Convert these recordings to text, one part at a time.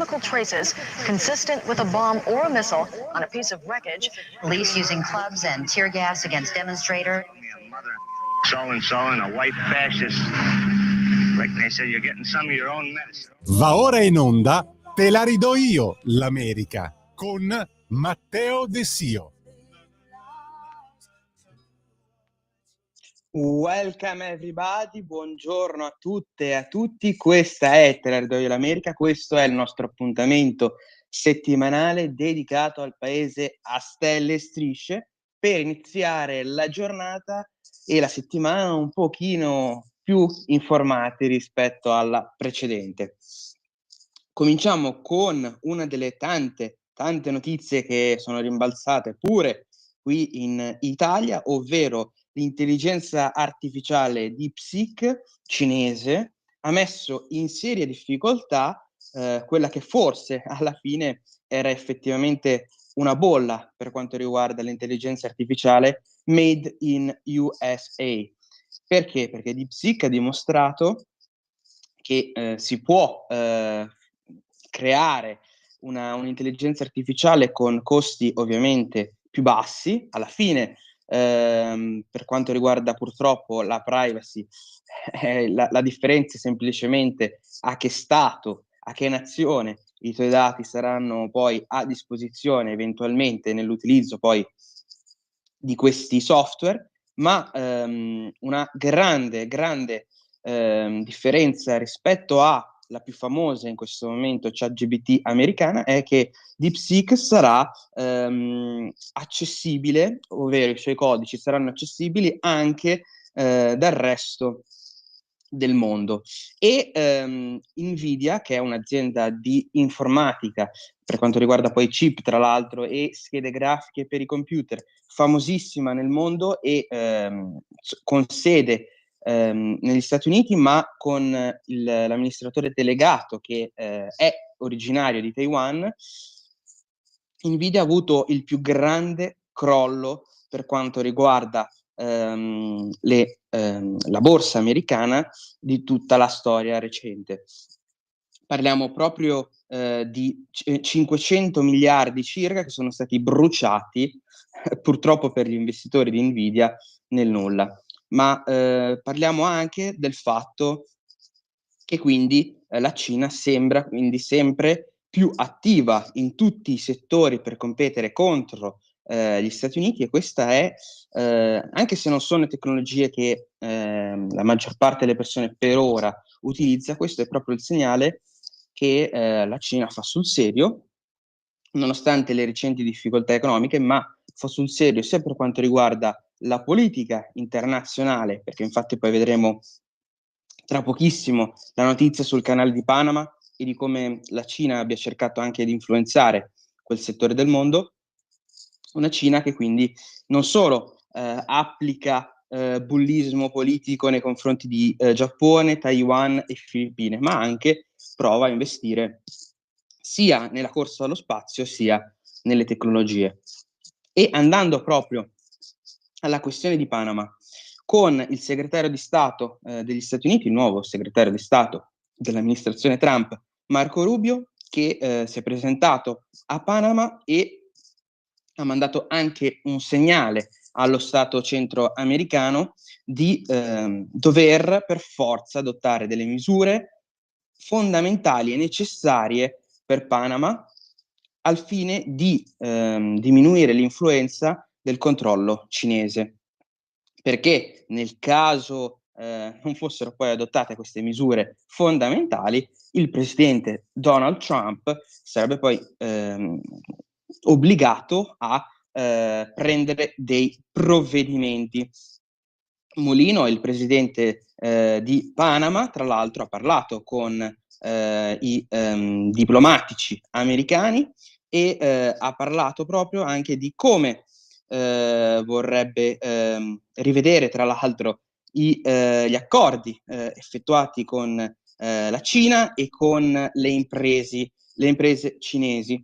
chemical traces consistent with a bomb or a missile on a piece of wreckage. Police using clubs and tear gas against demonstrators. So-and-so and a white fascist. Like they said, you're getting some of your own medicine. Va ora in onda Te la ridò io, l'America, con Matteo De Sio. Welcome everybody, buongiorno a tutte e a tutti, questa è Te la ridò io l'America, questo è il nostro appuntamento settimanale dedicato al paese a stelle e strisce per iniziare la giornata e la settimana un pochino più informati rispetto alla precedente. Cominciamo con una delle tante notizie che sono rimbalzate pure qui in Italia, ovvero l'intelligenza artificiale DeepSeek cinese ha messo in seria difficoltà quella che forse alla fine era effettivamente una bolla per quanto riguarda l'intelligenza artificiale made in USA. Perché? Perché DeepSeek ha dimostrato che si può creare un'intelligenza artificiale con costi ovviamente più bassi. Alla fine, per quanto riguarda purtroppo la privacy, la differenza è semplicemente a che stato, a che nazione i tuoi dati saranno poi a disposizione eventualmente nell'utilizzo poi di questi software, ma una grande differenza rispetto alla più famosa in questo momento ChatGPT americana è che DeepSeek sarà accessibile, ovvero i suoi codici saranno accessibili anche dal resto del mondo. E Nvidia, che è un'azienda di informatica per quanto riguarda poi chip tra l'altro e schede grafiche per i computer, famosissima nel mondo e con sede negli Stati Uniti, ma con l'amministratore delegato che è originario di Taiwan, Nvidia ha avuto il più grande crollo per quanto riguarda la borsa americana di tutta la storia recente. Parliamo proprio di 500 miliardi circa che sono stati bruciati purtroppo per gli investitori di Nvidia nel nulla. Ma parliamo anche del fatto che quindi la Cina sembra quindi sempre più attiva in tutti i settori per competere contro gli Stati Uniti, e questa è, anche se non sono tecnologie che la maggior parte delle persone per ora utilizza, questo è proprio il segnale che la Cina fa sul serio, nonostante le recenti difficoltà economiche, ma fa sul serio sia per quanto riguarda la politica internazionale, perché infatti poi vedremo tra pochissimo la notizia sul canale di Panama e di come la Cina abbia cercato anche di influenzare quel settore del mondo. Una Cina che quindi non solo applica bullismo politico nei confronti di Giappone, Taiwan e Filippine, ma anche prova a investire sia nella corsa allo spazio sia nelle tecnologie. E andando proprio alla questione di Panama, con il segretario di Stato degli Stati Uniti, il nuovo segretario di Stato dell'amministrazione Trump, Marco Rubio, che si è presentato a Panama e ha mandato anche un segnale allo Stato centroamericano di dover per forza adottare delle misure fondamentali e necessarie per Panama al fine di diminuire l'influenza del controllo cinese. Perché nel caso non fossero poi adottate queste misure fondamentali, il presidente Donald Trump sarebbe poi obbligato a prendere dei provvedimenti. Molino, il presidente di Panama, tra l'altro ha parlato con i diplomatici americani e ha parlato proprio anche di come vorrebbe rivedere tra l'altro gli accordi effettuati con la Cina e con le imprese cinesi,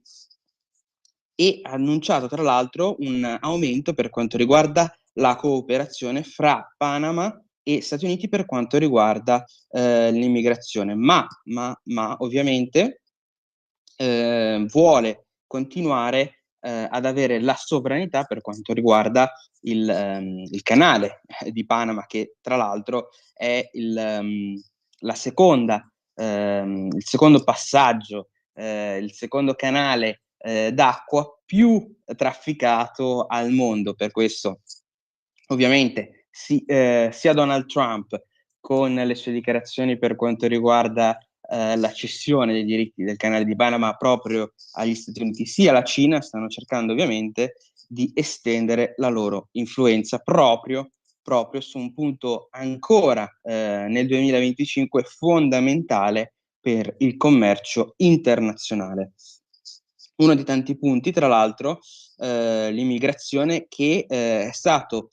e ha annunciato tra l'altro un aumento per quanto riguarda la cooperazione fra Panama e Stati Uniti per quanto riguarda l'immigrazione, ma ovviamente vuole continuare ad avere la sovranità per quanto riguarda il canale di Panama, che tra l'altro è la seconda, il secondo passaggio, il secondo canale d'acqua più trafficato al mondo. Per questo ovviamente sia Donald Trump, con le sue dichiarazioni per quanto riguarda la cessione dei diritti del canale di Panama proprio agli Stati Uniti, sia la Cina stanno cercando ovviamente di estendere la loro influenza proprio su un punto ancora nel 2025 fondamentale per il commercio internazionale. Uno dei tanti punti, tra l'altro, l'immigrazione, che è stato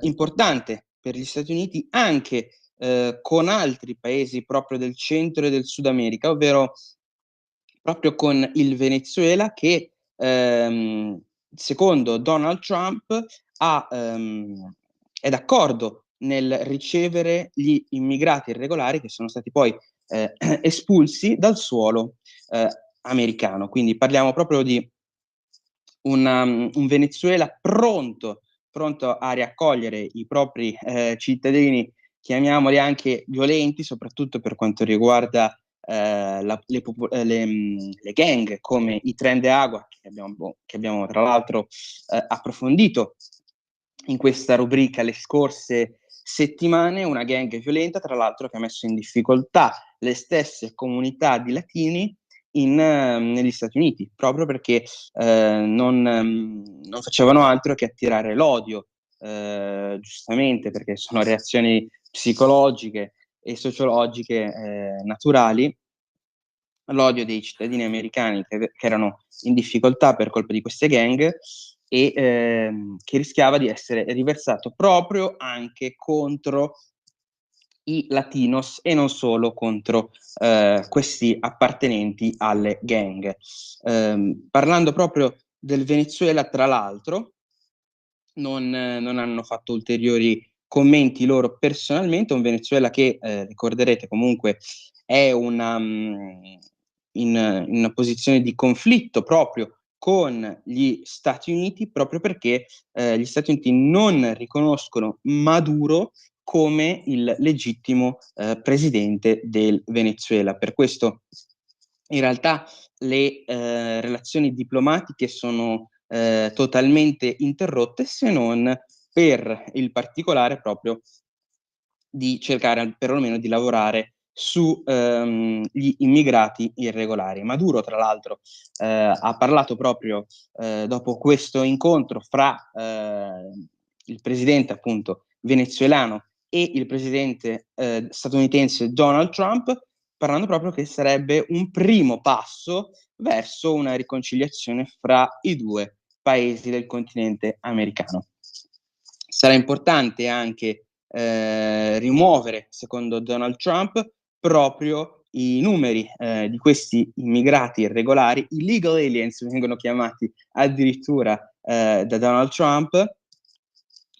importante per gli Stati Uniti anche con altri paesi proprio del centro e del Sud America, ovvero proprio con il Venezuela, che secondo Donald Trump è d'accordo nel ricevere gli immigrati irregolari che sono stati poi espulsi dal suolo americano. Quindi parliamo proprio di un Venezuela pronto a riaccogliere i propri cittadini, chiamiamoli anche violenti, soprattutto per quanto riguarda le gang come i Tren de Agua, che abbiamo tra l'altro approfondito in questa rubrica le scorse settimane. Una gang violenta, tra l'altro, che ha messo in difficoltà le stesse comunità di latini negli Stati Uniti, proprio perché non facevano altro che attirare l'odio, giustamente, perché sono reazioni psicologiche e sociologiche naturali, l'odio dei cittadini americani che erano in difficoltà per colpa di queste gang, e che rischiava di essere riversato proprio anche contro i latinos e non solo contro questi appartenenti alle gang. Parlando proprio del Venezuela, tra l'altro, non hanno fatto ulteriori commenti loro personalmente. Un Venezuela che, ricorderete comunque, è in una posizione di conflitto proprio con gli Stati Uniti, proprio perché gli Stati Uniti non riconoscono Maduro come il legittimo presidente del Venezuela. Per questo in realtà le relazioni diplomatiche sono totalmente interrotte, se non per il particolare proprio di cercare perlomeno di lavorare su gli immigrati irregolari. Maduro, tra l'altro, ha parlato proprio dopo questo incontro fra il presidente appunto venezuelano e il presidente statunitense Donald Trump, parlando proprio che sarebbe un primo passo verso una riconciliazione fra i due paesi del continente americano. Sarà importante anche rimuovere, secondo Donald Trump, proprio i numeri di questi immigrati irregolari, illegal aliens vengono chiamati addirittura da Donald Trump,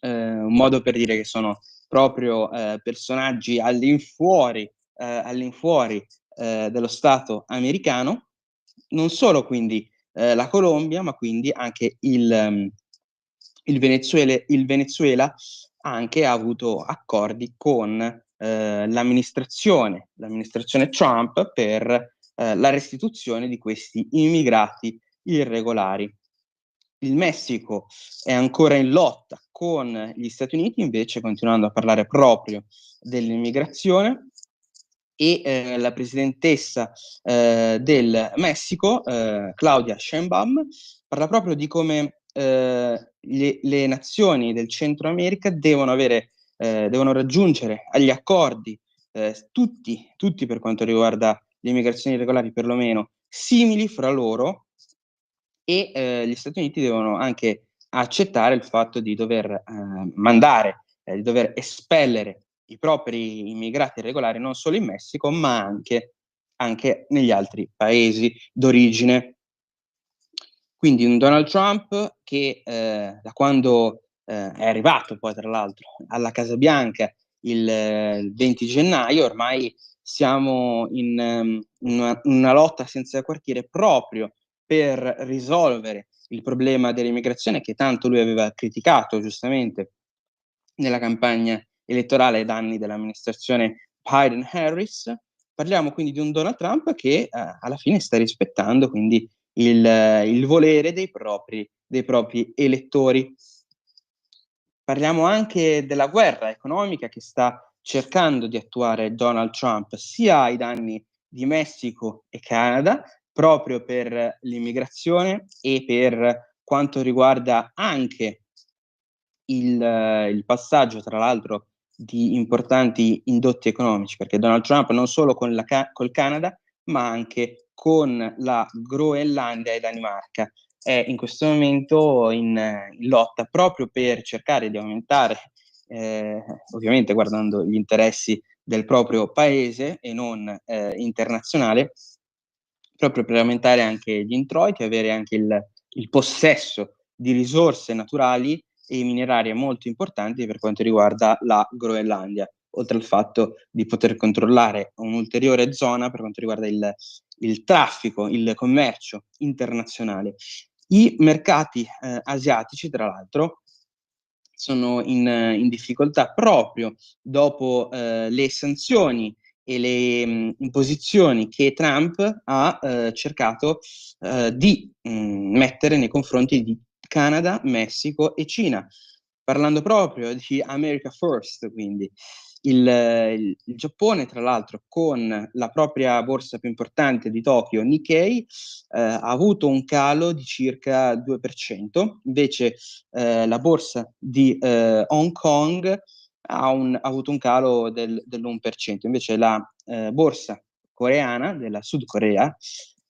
un modo per dire che sono proprio personaggi all'infuori dello Stato americano. Non solo quindi la Colombia, ma quindi anche il Venezuela anche ha avuto accordi con l'amministrazione Trump per la restituzione di questi immigrati irregolari. Il Messico è ancora in lotta con gli Stati Uniti, invece, continuando a parlare proprio dell'immigrazione, e la presidentessa del Messico, Claudia Sheinbaum, parla proprio di come le nazioni del Centro America devono raggiungere agli accordi, tutti per quanto riguarda le immigrazioni irregolari perlomeno, simili fra loro, e gli Stati Uniti devono anche accettare il fatto di dover di dover espellere i propri immigrati irregolari non solo in Messico, ma anche negli altri paesi d'origine. Quindi un Donald Trump che da quando è arrivato poi tra l'altro alla Casa Bianca il 20 gennaio ormai siamo in una lotta senza quartiere proprio per risolvere il problema dell'immigrazione che tanto lui aveva criticato giustamente nella campagna elettorale ai danni dell'amministrazione Biden-Harris. Parliamo quindi di un Donald Trump che alla fine sta rispettando quindi il volere dei propri elettori. Parliamo anche della guerra economica che sta cercando di attuare Donald Trump sia ai danni di Messico e Canada, proprio per l'immigrazione e per quanto riguarda anche il passaggio, tra l'altro, di importanti indotti economici, perché Donald Trump non solo con col Canada, ma anche con la Groenlandia e Danimarca è in questo momento in lotta proprio per cercare di aumentare, ovviamente guardando gli interessi del proprio paese e non internazionale, proprio per aumentare anche gli introiti, avere anche il possesso di risorse naturali e minerarie molto importanti per quanto riguarda la Groenlandia, oltre al fatto di poter controllare un'ulteriore zona per quanto riguarda il traffico, il commercio internazionale. I mercati asiatici, tra l'altro, sono in difficoltà proprio dopo le sanzioni e le imposizioni che Trump ha cercato di mettere nei confronti di Canada, Messico e Cina, parlando proprio di America First, quindi il Giappone, tra l'altro, con la propria borsa più importante di Tokyo, Nikkei, ha avuto un calo di circa 2%, invece la borsa di Hong Kong ha avuto un calo dell'1%, invece la borsa coreana della Sud Corea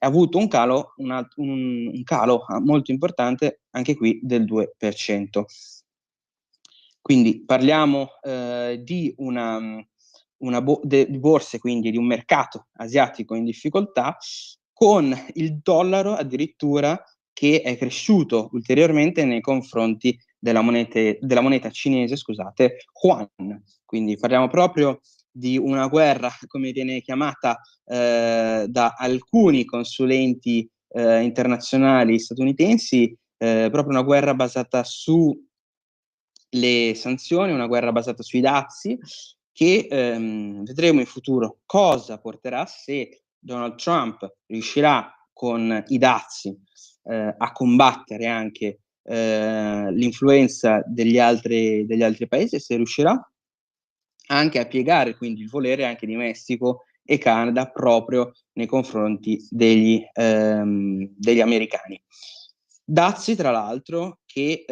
ha avuto un calo molto importante, anche qui del 2%. Quindi parliamo di di borse, quindi di un mercato asiatico in difficoltà, con il dollaro addirittura che è cresciuto ulteriormente nei confronti della moneta cinese, scusate, Yuan. Quindi parliamo proprio di una guerra, come viene chiamata da alcuni consulenti internazionali statunitensi, proprio una guerra basata su le sanzioni, una guerra basata sui dazi che vedremo in futuro cosa porterà, se Donald Trump riuscirà con i dazi a combattere anche l'influenza degli altri paesi, se riuscirà anche a piegare quindi il volere anche di Messico e Canada proprio nei confronti degli americani. Dazi, tra l'altro, che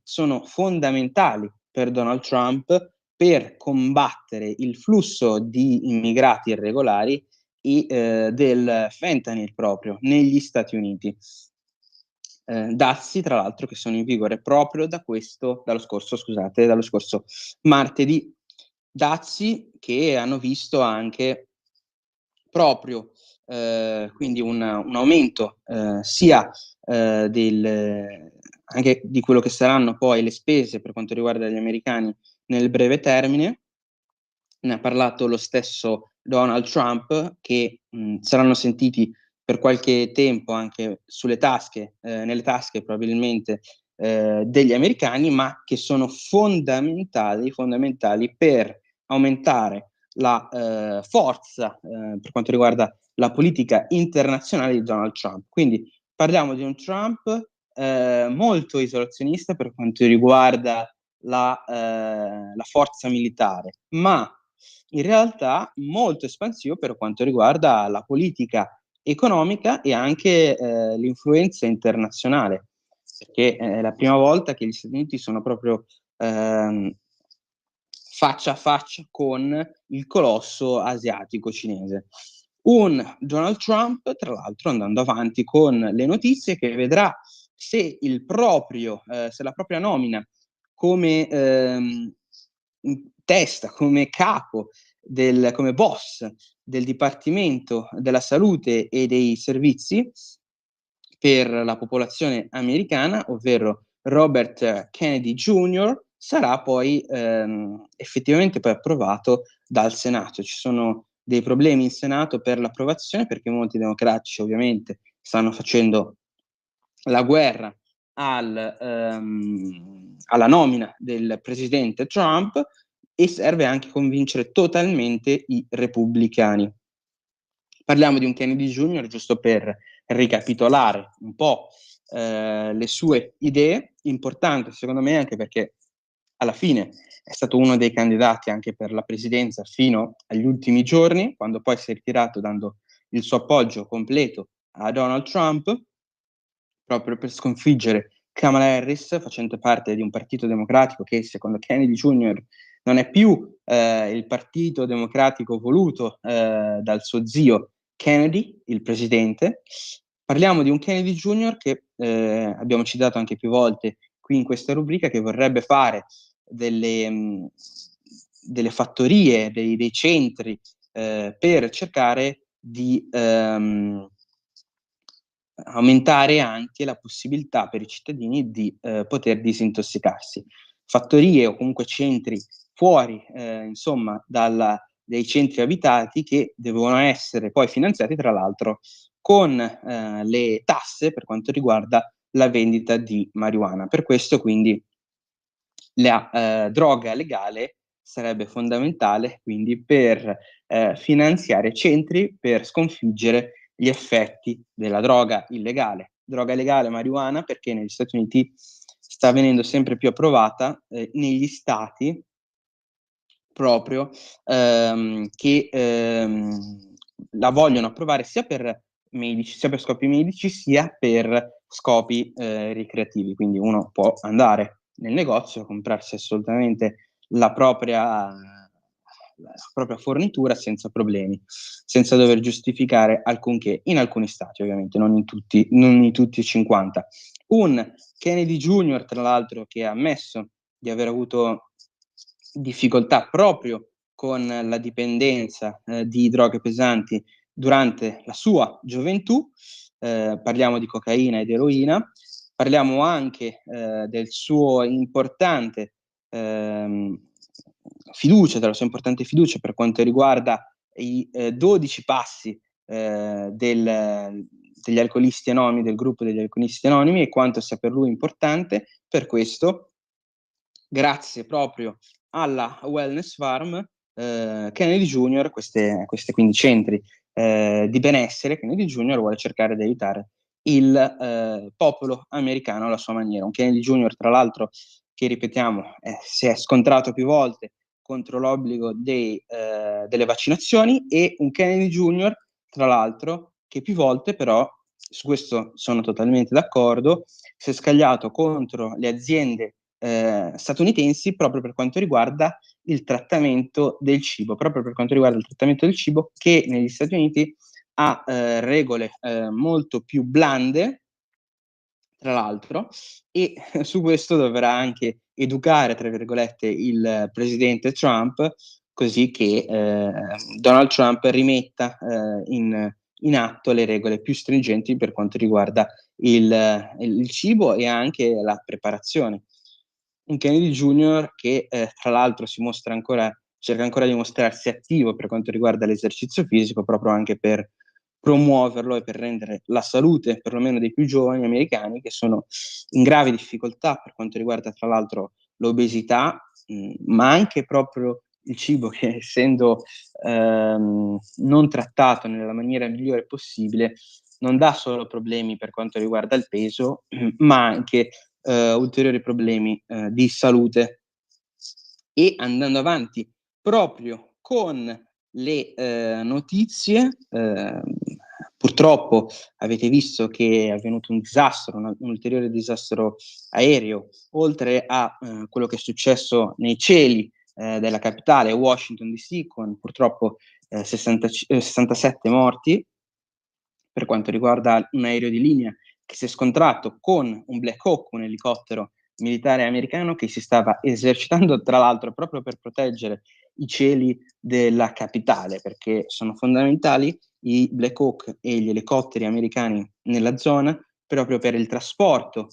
sono fondamentali per Donald Trump per combattere il flusso di immigrati irregolari e del fentanyl proprio negli Stati Uniti. Dazi, tra l'altro, che sono in vigore proprio dallo scorso martedì. Dazi che hanno visto anche proprio quindi un aumento sia anche di quello che saranno poi le spese per quanto riguarda gli americani nel breve termine. Ne ha parlato lo stesso Donald Trump, che saranno sentiti per qualche tempo anche nelle tasche probabilmente degli americani, ma che sono fondamentali per aumentare la forza per quanto riguarda la politica internazionale di Donald Trump. Quindi parliamo di un Trump molto isolazionista per quanto riguarda la forza militare, ma in realtà molto espansivo per quanto riguarda la politica economica e anche l'influenza internazionale, perché è la prima volta che gli Stati Uniti sono proprio faccia a faccia con il colosso asiatico cinese. Un Donald Trump, tra l'altro, andando avanti con le notizie, che vedrà se la propria nomina come testa, come capo, come boss del Dipartimento della Salute e dei Servizi per la popolazione americana, ovvero Robert Kennedy Jr., sarà poi effettivamente poi approvato dal Senato. Ci sono dei problemi in Senato per l'approvazione, perché molti democratici ovviamente stanno facendo la guerra alla nomina del presidente Trump, e serve anche convincere totalmente i repubblicani. Parliamo di un Kennedy Jr., giusto per ricapitolare un po' le sue idee, importante secondo me anche perché alla fine è stato uno dei candidati anche per la presidenza fino agli ultimi giorni, quando poi si è ritirato dando il suo appoggio completo a Donald Trump, proprio per sconfiggere Kamala Harris, facendo parte di un partito democratico che secondo Kennedy Jr. non è più il partito democratico voluto dal suo zio Kennedy, il presidente. Parliamo di un Kennedy Jr. che abbiamo citato anche più volte qui in questa rubrica, che vorrebbe fare delle fattorie, dei centri per cercare di aumentare anche la possibilità per i cittadini di poter disintossicarsi. Fattorie o comunque centri fuori, insomma, dai centri abitati, che devono essere poi finanziati, tra l'altro, con le tasse per quanto riguarda la vendita di marijuana. Per questo, quindi, la droga legale sarebbe fondamentale, quindi, per finanziare centri per sconfiggere gli effetti della droga illegale. Droga legale, marijuana, perché negli Stati Uniti sta venendo sempre più approvata negli stati proprio che la vogliono approvare sia per medici, sia per scopi medici, sia per scopi ricreativi. Quindi uno può andare nel negozio a comprarsi assolutamente la propria fornitura senza problemi, senza dover giustificare alcunché, in alcuni stati ovviamente, non in tutti i 50. Un Kennedy Jr., tra l'altro, che ha ammesso di aver avuto difficoltà proprio con la dipendenza di droghe pesanti durante la sua gioventù, parliamo di cocaina ed eroina, parliamo anche del suo importante della sua importante fiducia per quanto riguarda i 12 passi degli alcolisti anonimi, del gruppo degli alcolisti anonimi, e quanto sia per lui importante. Per questo, grazie proprio alla Wellness Farm, Kennedy Jr., queste quindi centri di benessere, Kennedy Jr. vuole cercare di aiutare il popolo americano alla sua maniera. Un Kennedy Jr., tra l'altro, che, ripetiamo, si è scontrato più volte contro l'obbligo delle vaccinazioni, e un Kennedy Jr., tra l'altro, che più volte, però, su questo sono totalmente d'accordo, si è scagliato contro le aziende statunitensi proprio per quanto riguarda il trattamento del cibo, che negli Stati Uniti ha regole molto più blande, tra l'altro, e su questo dovrà anche educare, tra virgolette, il presidente Trump, così che Donald Trump rimetta in atto le regole più stringenti per quanto riguarda il cibo e anche la preparazione. Un Kennedy Jr. che tra l'altro cerca ancora di mostrarsi attivo per quanto riguarda l'esercizio fisico, proprio anche per promuoverlo e per rendere la salute perlomeno dei più giovani americani, che sono in grave difficoltà per quanto riguarda tra l'altro l'obesità, ma anche proprio il cibo, che essendo non trattato nella maniera migliore possibile, non dà solo problemi per quanto riguarda il peso, ma anche ulteriori problemi di salute. E andando avanti proprio con le notizie, purtroppo avete visto che è avvenuto un disastro, un ulteriore disastro aereo, oltre a quello che è successo nei cieli della capitale Washington DC, con purtroppo 67 morti, per quanto riguarda un aereo di linea che si è scontrato con un Black Hawk, un elicottero militare americano che si stava esercitando, tra l'altro, proprio per proteggere i cieli della capitale, perché sono fondamentali i Black Hawk e gli elicotteri americani nella zona proprio per il trasporto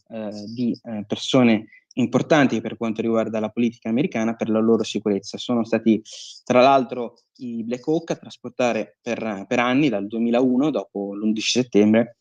di persone importanti per quanto riguarda la politica americana per la loro sicurezza. Sono stati tra l'altro i Black Hawk a trasportare per anni, dal 2001, dopo l'11 settembre,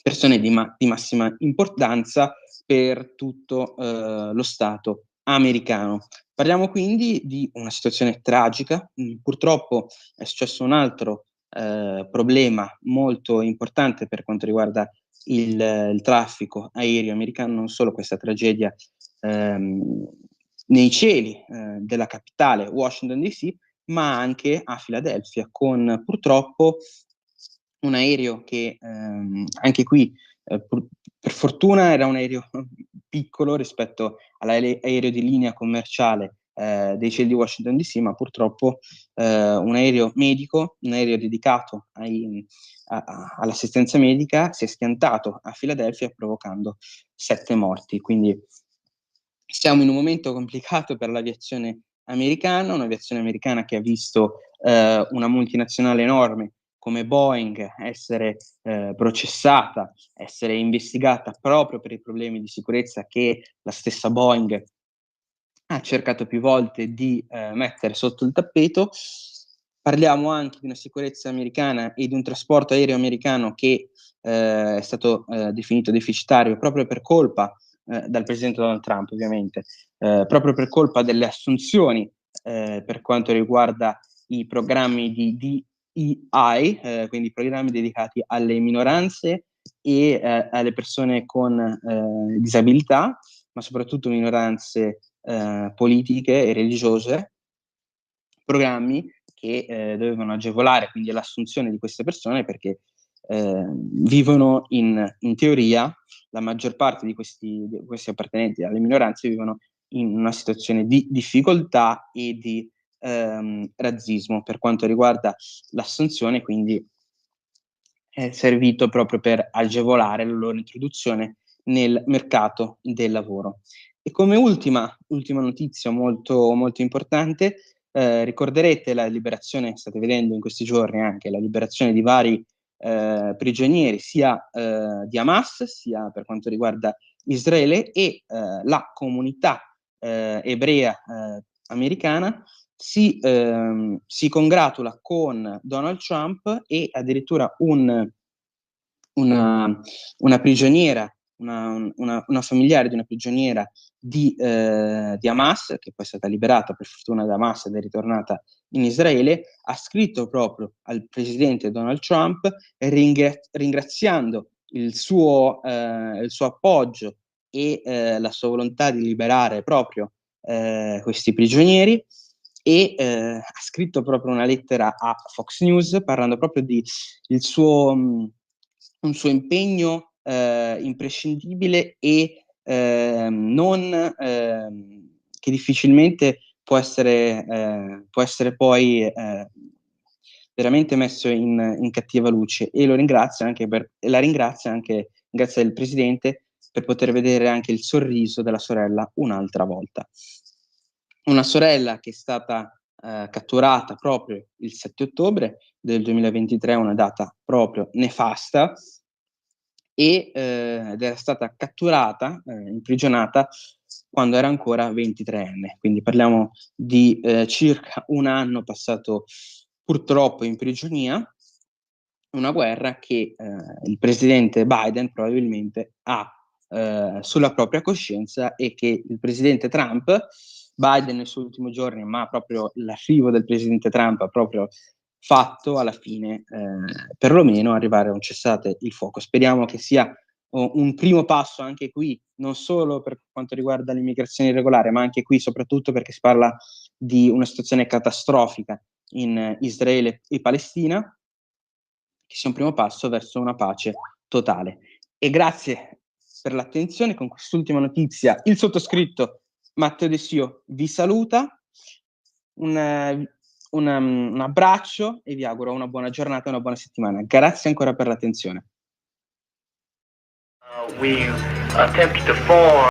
persone di massima importanza per tutto lo Stato americano. Parliamo quindi di una situazione tragica. Purtroppo è successo un altro problema molto importante per quanto riguarda il traffico aereo americano, non solo questa tragedia nei cieli della capitale Washington DC, ma anche a Filadelfia, con purtroppo un aereo che anche qui per fortuna era un aereo piccolo rispetto all'aereo di linea commerciale dei cieli di Washington DC, ma purtroppo un aereo medico, un aereo dedicato all'assistenza medica, si è schiantato a Filadelfia provocando 7 morti. Quindi siamo in un momento complicato per l'aviazione americana, un'aviazione americana che ha visto una multinazionale enorme come Boeing essere processata, essere investigata proprio per i problemi di sicurezza che la stessa Boeing ha cercato più volte di mettere sotto il tappeto. Parliamo anche di una sicurezza americana e di un trasporto aereo americano che è stato definito deficitario proprio per colpa dal presidente Donald Trump, ovviamente, proprio per colpa delle assunzioni per quanto riguarda i programmi di DEI, quindi programmi dedicati alle minoranze e alle persone con disabilità, ma soprattutto minoranze politiche e religiose, programmi che dovevano agevolare quindi l'assunzione di queste persone, perché vivono in teoria, la maggior parte di questi appartenenti alle minoranze vivono in una situazione di difficoltà e di razzismo per quanto riguarda l'assunzione, quindi è servito proprio per agevolare la loro introduzione nel mercato del lavoro. E come ultima notizia molto, molto importante, ricorderete la liberazione, state vedendo in questi giorni anche la liberazione di vari prigionieri, sia di Hamas, sia per quanto riguarda Israele, e la comunità ebrea americana si congratula con Donald Trump, e addirittura una prigioniera, una familiare di una prigioniera di Hamas, che poi è stata liberata per fortuna da Hamas ed è ritornata in Israele, ha scritto proprio al presidente Donald Trump ringraziando il suo appoggio e la sua volontà di liberare proprio questi prigionieri, e ha scritto proprio una lettera a Fox News parlando proprio di un suo impegno imprescindibile e che difficilmente può essere poi veramente messo in cattiva luce, e la ringrazia ringrazia il presidente per poter vedere anche il sorriso della sorella un'altra volta. Una sorella che è stata catturata proprio il 7 ottobre del 2023, una data proprio nefasta, ed era stata catturata, imprigionata, quando era ancora 23enne. Quindi parliamo di circa un anno passato purtroppo in prigionia, una guerra che il presidente Biden probabilmente ha sulla propria coscienza, e che il presidente Trump, Biden nei suoi ultimi giorni, ma proprio l'arrivo del presidente Trump ha proprio fatto alla fine perlomeno arrivare a un cessate il fuoco. Speriamo che sia un primo passo anche qui, non solo per quanto riguarda l'immigrazione irregolare, ma anche qui soprattutto perché si parla di una situazione catastrofica in Israele e Palestina, che sia un primo passo verso una pace totale. E grazie per l'attenzione. Con quest'ultima notizia il sottoscritto Matteo De Sio vi saluta, un abbraccio, e vi auguro una buona giornata e una buona settimana. Grazie ancora per l'attenzione. We attempted to form